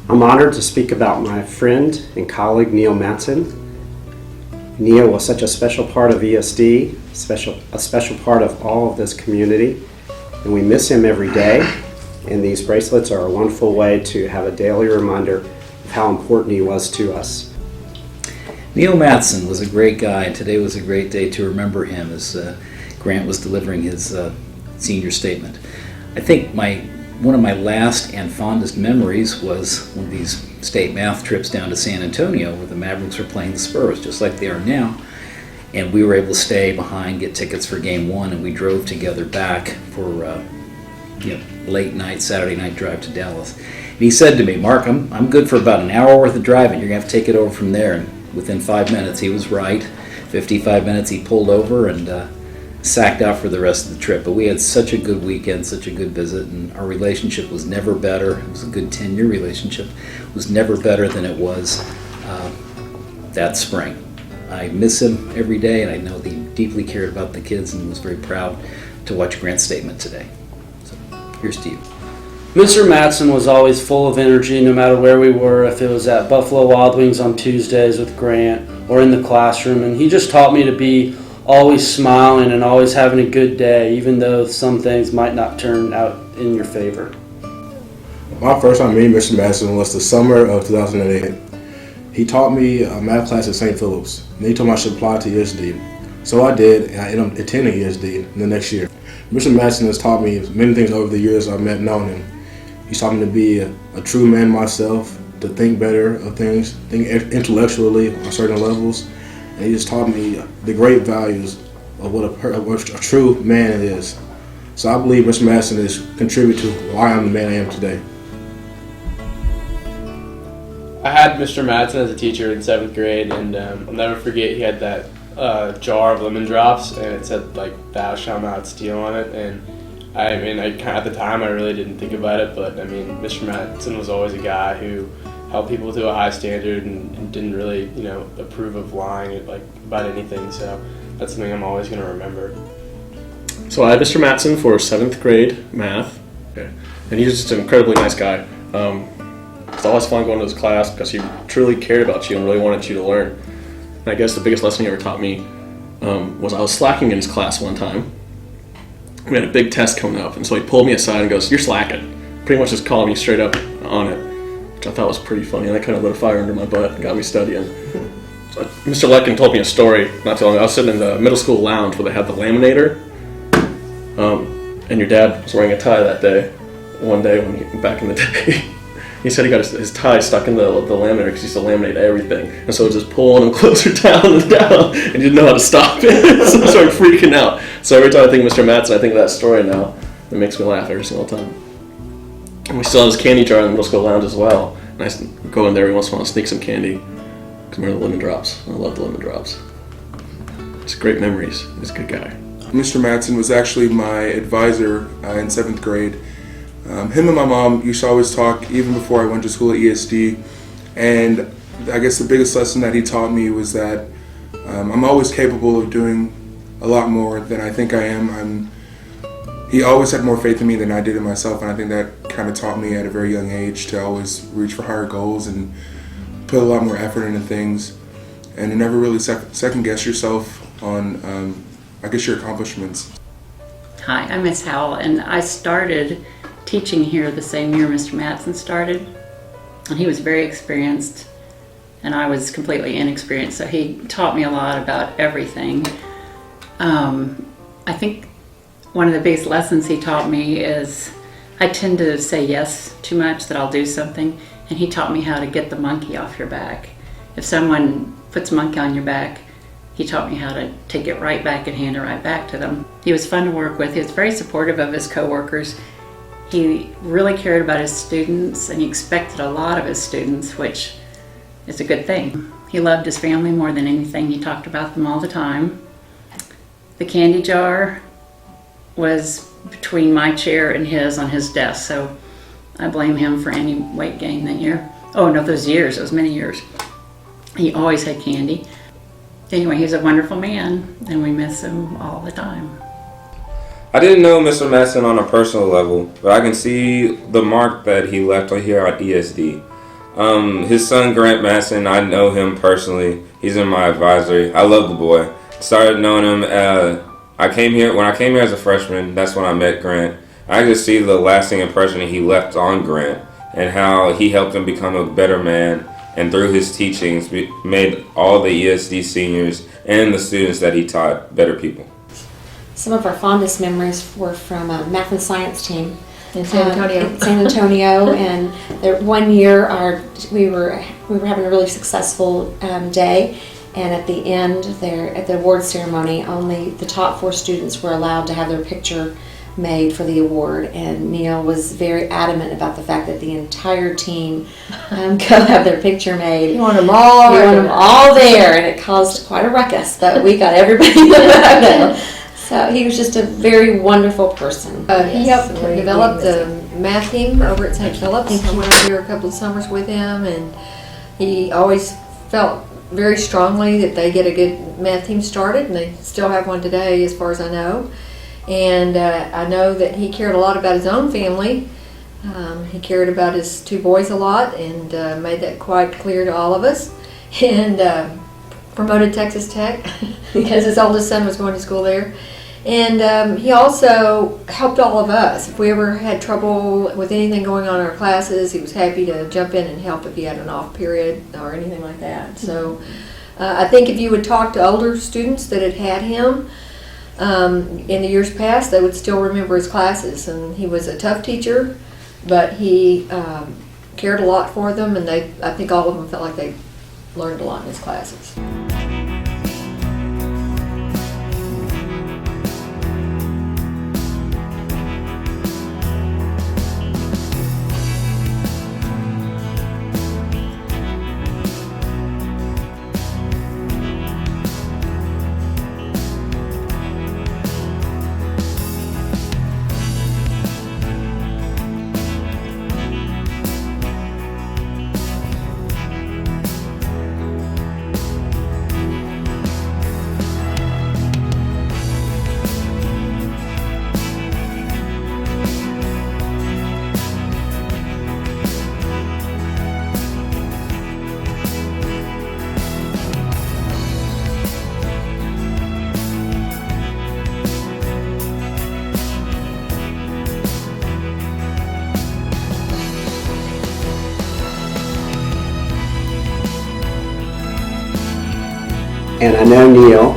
I'm honored to speak about my friend and colleague Neil Matzen. Neil was such a special part of ESD, a special part of all of this community, and we miss him every day. And these bracelets are a wonderful way to have a daily reminder of how important he was to us. Neil Matzen was a great guy, and today was a great day to remember him as Grant was delivering his senior statement. I think one of my last and fondest memories was one of these state math trips down to San Antonio where the Mavericks were playing the Spurs, just like they are now. And we were able to stay behind, get tickets for game one, and we drove together back for late night, Saturday night drive to Dallas. And he said to me, "Mark, I'm good for about an hour worth of driving. You're going to have to take it over from there." And within 5 minutes, he was right. 55 minutes, he pulled over and sacked out for the rest of the trip. But we had such a good weekend, such a good visit, and our relationship was never better. It was a good 10-year relationship. It was never better than it was that spring. I miss him every day, and I know that he deeply cared about the kids and was very proud to watch Grant's statement today. So here's to you. Mr. Matzen was always full of energy no matter where we were, if it was at Buffalo Wild Wings on Tuesdays with Grant or in the classroom, and he just taught me to be always smiling and always having a good day, even though some things might not turn out in your favor. My first time meeting Mr. Matzen was the summer of 2008. He taught me a math class at St. Philip's, and he told me I should apply to ESD. So I did, and I ended up attending ESD the next year. Mr. Matzen has taught me many things over the years I've known him. He's taught me to be a true man myself, to think better of things, think intellectually on certain levels. And he just taught me the great values of what a true man is. So I believe Mr. Matzen has contributed to why I'm the man I am today. I had Mr. Matzen as a teacher in 7th grade, and I'll never forget he had that jar of lemon drops, and it said "Thou shalt not steal" on it. And at the time I really didn't think about it, but Mr. Matzen was always a guy who held people to a high standard and didn't really, approve of lying about anything. So that's something I'm always going to remember. So I had Mr. Matzen for 7th grade math, and he's just an incredibly nice guy. It's always fun going to his class because he truly cared about you and really wanted you to learn. And I guess the biggest lesson he ever taught me was I was slacking in his class one time. We had a big test coming up, and so he pulled me aside and goes, "You're slacking." Pretty much just calling me straight up on it, which I thought was pretty funny, and that kind of lit a fire under my butt and got me studying. So Mr. Letkin told me a story not too long ago. I was sitting in the middle school lounge where they had the laminator, and your dad was wearing a tie that day, one day back in the day. He said he got his tie stuck in the laminator because he used to laminate everything. And so it was just pulling him closer down and down, and he didn't know how to stop it. So I started freaking out. So every time I think of Mr. Matzen, I think of that story now. It makes me laugh every single time. And we still have this candy jar in the middle school lounge as well. And I go in there every once in a while and sneak some candy. Because we're the lemon drops. I love the lemon drops. It's great memories. He's a good guy. Mr. Matzen was actually my advisor in 7th grade. Him and my mom used to always talk even before I went to school at ESD, and I guess the biggest lesson that he taught me was that I'm always capable of doing a lot more than I think I am. He always had more faith in me than I did in myself, and I think that kind of taught me at a very young age to always reach for higher goals and put a lot more effort into things, and to never really second guess yourself on your accomplishments. Hi, I'm Miss Howell, and I started teaching here the same year Mr. Matzen started, and he was very experienced and I was completely inexperienced, so he taught me a lot about everything. I think one of the biggest lessons he taught me is I tend to say yes too much, that I'll do something, and he taught me how to get the monkey off your back. If someone puts a monkey on your back, he taught me how to take it right back and hand it right back to them. He was fun to work with. He was very supportive of his coworkers. He really cared about his students, and he expected a lot of his students, which is a good thing. He loved his family more than anything. He talked about them all the time. The candy jar was between my chair and his on his desk, so I blame him for any weight gain that year. Oh no, those years, it was many years. He always had candy. Anyway, he's a wonderful man, and we miss him all the time. I didn't know Mr. Matzen on a personal level, but I can see the mark that he left here at ESD. His son Grant Matzen, I know him personally. He's in my advisory. I love the boy. Started knowing him. When I came here as a freshman. That's when I met Grant. I could see the lasting impression he left on Grant and how he helped him become a better man. And through his teachings, made all the ESD seniors and the students that he taught better people. Some of our fondest memories were from math and science team in San Antonio. And one year we were having a really successful day, and at the end there at the award ceremony, only the top 4 students were allowed to have their picture made for the award, and Neil was very adamant about the fact that the entire team go have their picture made. You want them all? We want them all there, and it caused quite a ruckus, but we got everybody in the photo. So he was just a very wonderful person. He helped develop the math team over at St. Philip's. I went over there a couple of summers with him, and he always felt very strongly that they get a good math team started, and they still have one today as far as I know. And I know that he cared a lot about his own family. He cared about his 2 boys a lot, and made that quite clear to all of us. And promoted Texas Tech because his oldest son was going to school there. And he also helped all of us. If we ever had trouble with anything going on in our classes, he was happy to jump in and help if he had an off period or anything like that. So I think if you would talk to older students that had had him, in the years past, they would still remember his classes. And he was a tough teacher, but he cared a lot for them, and I think all of them felt like they learned a lot in his classes. And I know Neil,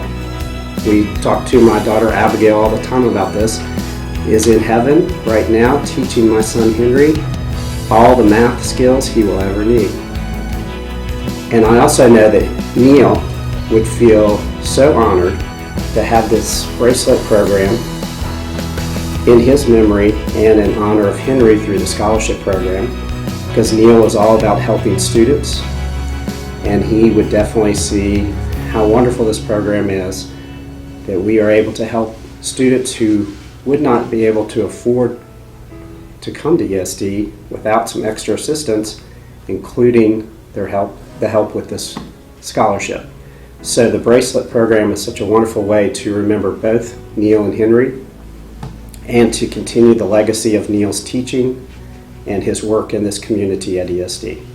we talk to my daughter Abigail all the time about this, is in heaven right now teaching my son Henry all the math skills he will ever need. And I also know that Neil would feel so honored to have this bracelet program in his memory and in honor of Henry through the scholarship program, because Neil is all about helping students, and he would definitely see how wonderful this program is, that we are able to help students who would not be able to afford to come to ESD without some extra assistance, including the help with this scholarship. So the bracelet program is such a wonderful way to remember both Neil and Henry, and to continue the legacy of Neil's teaching and his work in this community at ESD.